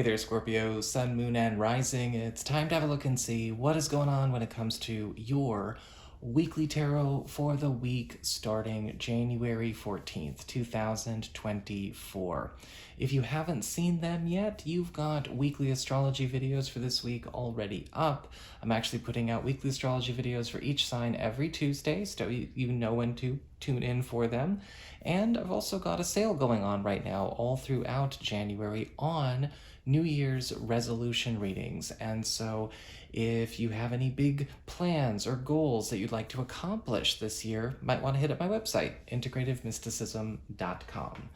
Hey there, Scorpio, Sun, Moon, and Rising. It's time to have a look and see what is going on when it comes to your weekly tarot for the week starting January 14th, 2024. If you haven't seen them yet, you've got weekly astrology videos for this week already up. I'm actually putting out weekly astrology videos for each sign every Tuesday, so you know when to tune in for them. And I've also got a sale going on right now all throughout January on New Year's resolution readings. And so if you have any big plans or goals that you'd like to accomplish this year, you might want to hit up my website, integrativemysticism.com.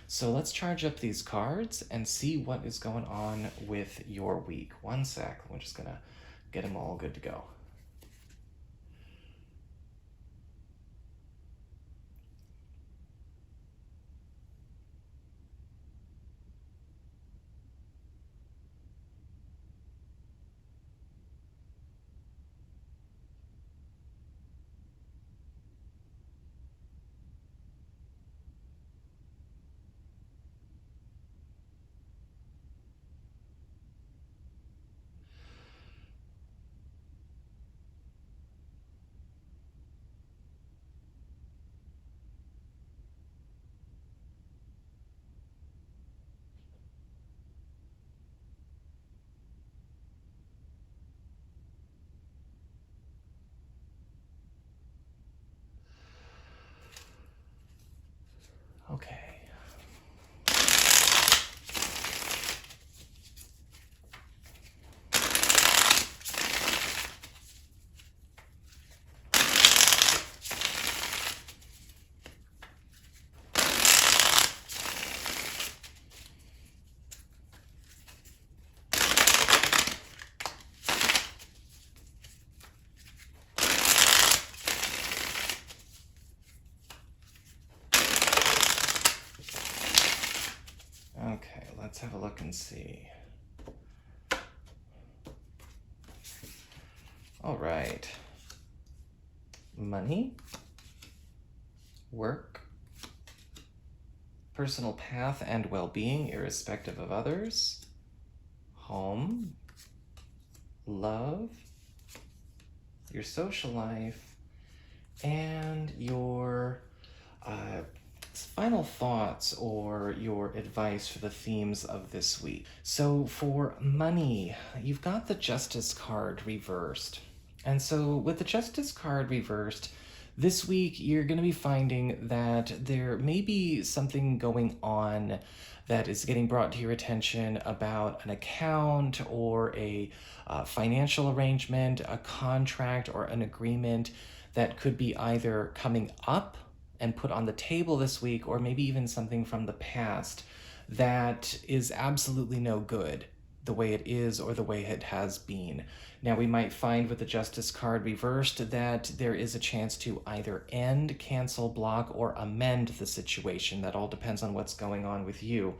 So let's charge up these cards and see what is going on with your week. One sec, we're just gonna get them all good to go. Okay. Okay, let's have a look and see. All right. Money, work, personal path and well-being, irrespective of others, home, love, your social life, and your final thoughts or your advice for the themes of this week. So for money, you've got the Justice card reversed. And so with the Justice card reversed, this week you're going to be finding that there may be something going on that is getting brought to your attention about an account or a financial arrangement, a contract, or an agreement that could be either coming up and put on the table this week, or maybe even something from the past that is absolutely no good the way it is or the way it has been. Now, we might find with the Justice card reversed that there is a chance to either end, cancel, block, or amend the situation. That all depends on what's going on with you.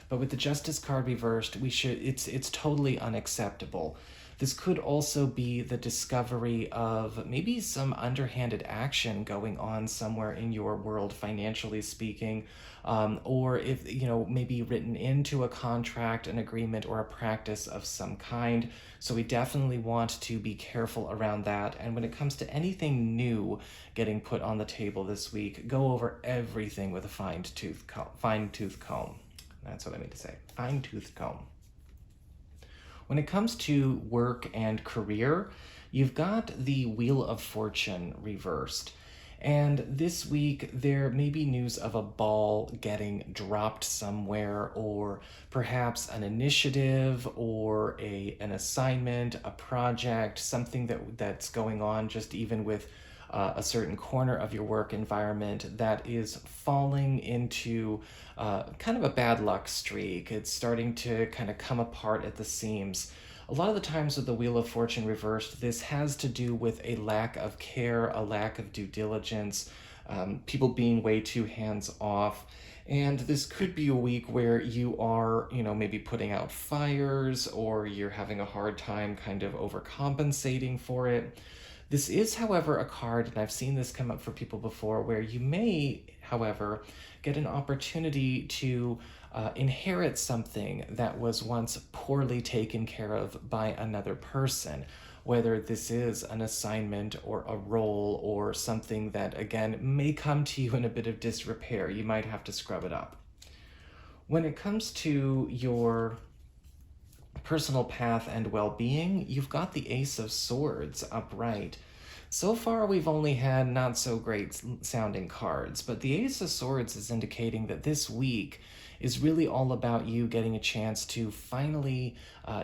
But with the Justice card reversed, it's totally unacceptable. This could also be the discovery of maybe some underhanded action going on somewhere in your world, financially speaking, or if, maybe written into a contract, an agreement, or a practice of some kind. So we definitely want to be careful around that. And when it comes to anything new getting put on the table this week, go over everything with a fine-tooth comb. That's what I mean to say, fine-tooth comb. When it comes to work and career, you've got the Wheel of Fortune reversed. And this week, there may be news of a ball getting dropped somewhere, or perhaps an initiative, or an assignment, a project, something that's going on just even with a certain corner of your work environment that is falling into kind of a bad luck streak. It's starting to kind of come apart at the seams. A lot of the times with the Wheel of Fortune reversed, this has to do with a lack of care, a lack of due diligence, people being way too hands-off. And this could be a week where you are, maybe putting out fires, or you're having a hard time kind of overcompensating for it. This is, however, a card, and I've seen this come up for people before, where you may, however, get an opportunity to inherit something that was once poorly taken care of by another person, whether this is an assignment or a role or something that, again, may come to you in a bit of disrepair. You might have to scrub it up. When it comes to your personal path and well-being, you've got the Ace of Swords upright. So far, we've only had not so great sounding cards, but the Ace of Swords is indicating that this week is really all about you getting a chance to finally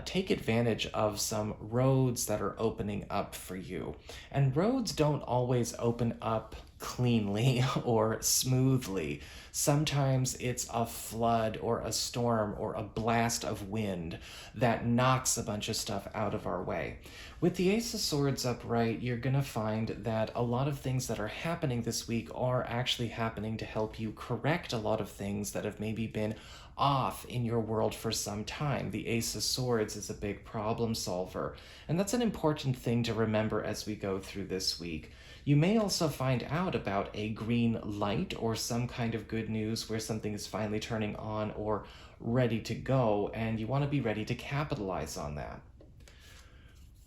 take advantage of some roads that are opening up for you. And roads don't always open up cleanly or smoothly. Sometimes it's a flood or a storm or a blast of wind that knocks a bunch of stuff out of our way. With the Ace of Swords upright, you're going to find that a lot of things that are happening this week are actually happening to help you correct a lot of things that have maybe been off in your world for some time. The Ace of Swords is a big problem solver, and that's an important thing to remember as we go through this week. You may also find out about a green light or some kind of good news where something is finally turning on or ready to go, and you want to be ready to capitalize on that.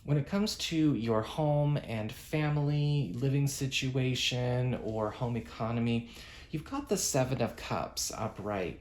When it comes to your home and family, living situation, or home economy, you've got the Seven of Cups upright.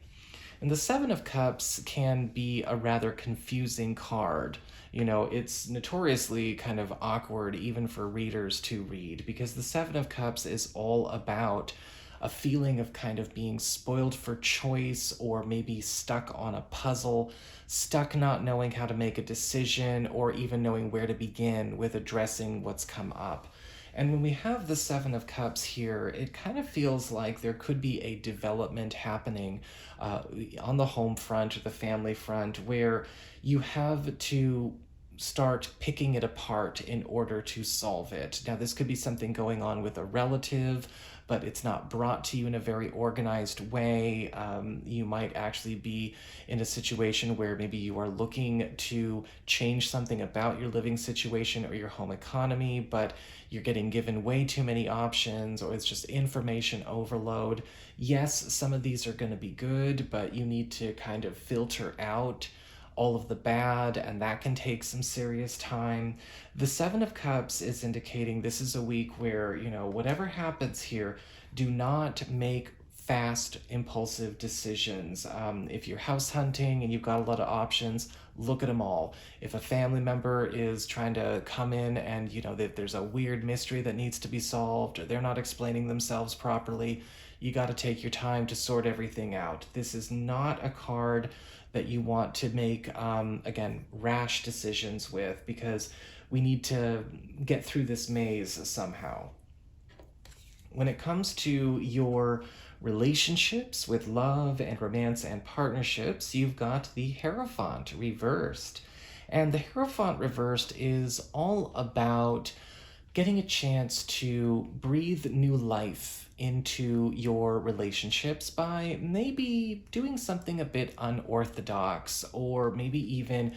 And the Seven of Cups can be a rather confusing card. You know, it's notoriously kind of awkward even for readers to read, because the Seven of Cups is all about a feeling of kind of being spoiled for choice, or maybe stuck on a puzzle, stuck not knowing how to make a decision, or even knowing where to begin with addressing what's come up. And when we have the Seven of Cups here, it kind of feels like there could be a development happening on the home front or the family front, where you have to start picking it apart in order to solve it. Now, this could be something going on with a relative, but it's not brought to you in a very organized way. You might actually be in a situation where maybe you are looking to change something about your living situation or your home economy, but you're getting given way too many options, or it's just information overload. Yes, some of these are going to be good, but you need to kind of filter out all of the bad, and that can take some serious time. The Seven of Cups is indicating this is a week where, you know, whatever happens here, do not make fast, impulsive decisions. If you're house hunting and you've got a lot of options, look at them all. If a family member is trying to come in and, you know, there's a weird mystery that needs to be solved, or they're not explaining themselves properly, you got to take your time to sort everything out. This is not a card that you want to make, again, rash decisions with, because we need to get through this maze somehow. When it comes to your relationships with love and romance and partnerships, you've got the Hierophant reversed. And the Hierophant reversed is all about getting a chance to breathe new life into your relationships by maybe doing something a bit unorthodox, or maybe even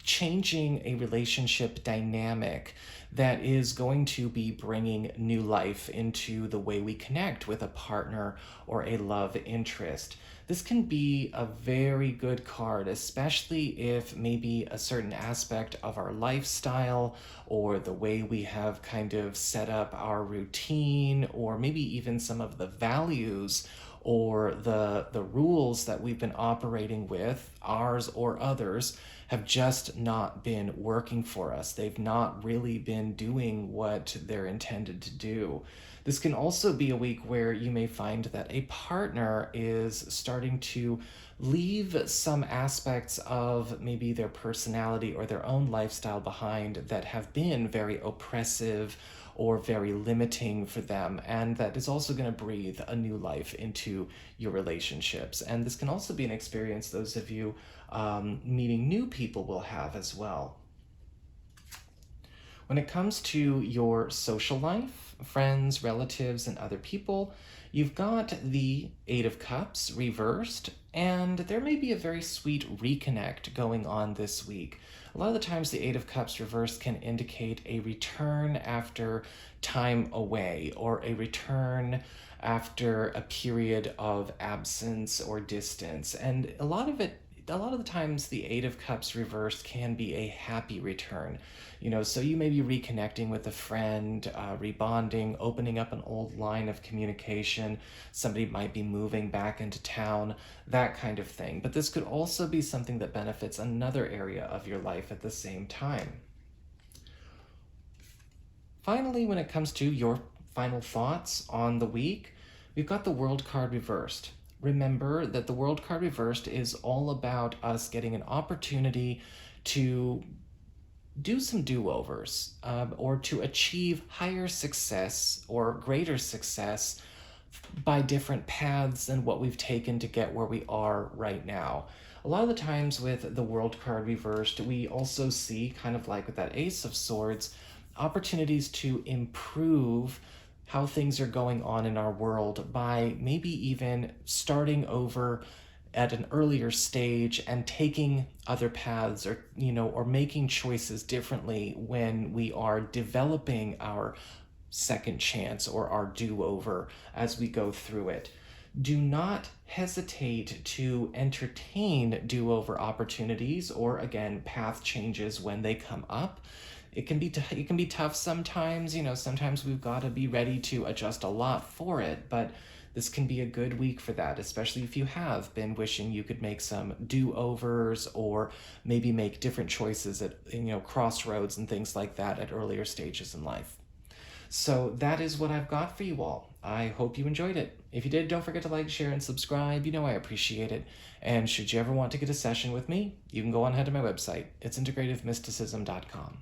changing a relationship dynamic that is going to be bringing new life into the way we connect with a partner or a love interest. This can be a very good card, especially if maybe a certain aspect of our lifestyle or the way we have kind of set up our routine, or maybe even some of the values or the rules that we've been operating with, ours or others, have just not been working for us. They've not really been doing what they're intended to do. This can also be a week where you may find that a partner is starting to leave some aspects of maybe their personality or their own lifestyle behind that have been very oppressive or very limiting for them, and that is also going to breathe a new life into your relationships. And this can also be an experience those of you meeting new people will have as well. When it comes to your social life, friends, relatives, and other people, you've got the Eight of Cups reversed, and there may be a very sweet reconnect going on this week. A lot of the times the Eight of Cups reversed can indicate a return after time away, or a return after a period of absence or distance. And a lot of the times the Eight of Cups reversed can be a happy return. So you may be reconnecting with a friend, rebonding, opening up an old line of communication. Somebody might be moving back into town, that kind of thing. But this could also be something that benefits another area of your life at the same time. Finally, when it comes to your final thoughts on the week, we've got the World card reversed. Remember that the World card reversed is all about us getting an opportunity to do some do-overs, or to achieve higher success or greater success by different paths than what we've taken to get where we are right now. A lot of the times with the World card reversed, we also see, kind of like with that Ace of Swords, opportunities to improve how things are going on in our world by maybe even starting over at an earlier stage and taking other paths, or or making choices differently when we are developing our second chance or our do-over as we go through it. Do not hesitate to entertain do-over opportunities or, again, path changes when they come up. It can be tough sometimes. Sometimes we've got to be ready to adjust a lot for it, but this can be a good week for that, especially if you have been wishing you could make some do-overs or maybe make different choices at crossroads and things like that at earlier stages in life. So that is what I've got for you all. I hope you enjoyed it. If you did, don't forget to like, share, and subscribe. I appreciate it. And should you ever want to get a session with me, you can go on ahead to my website. It's integrativemysticism.com.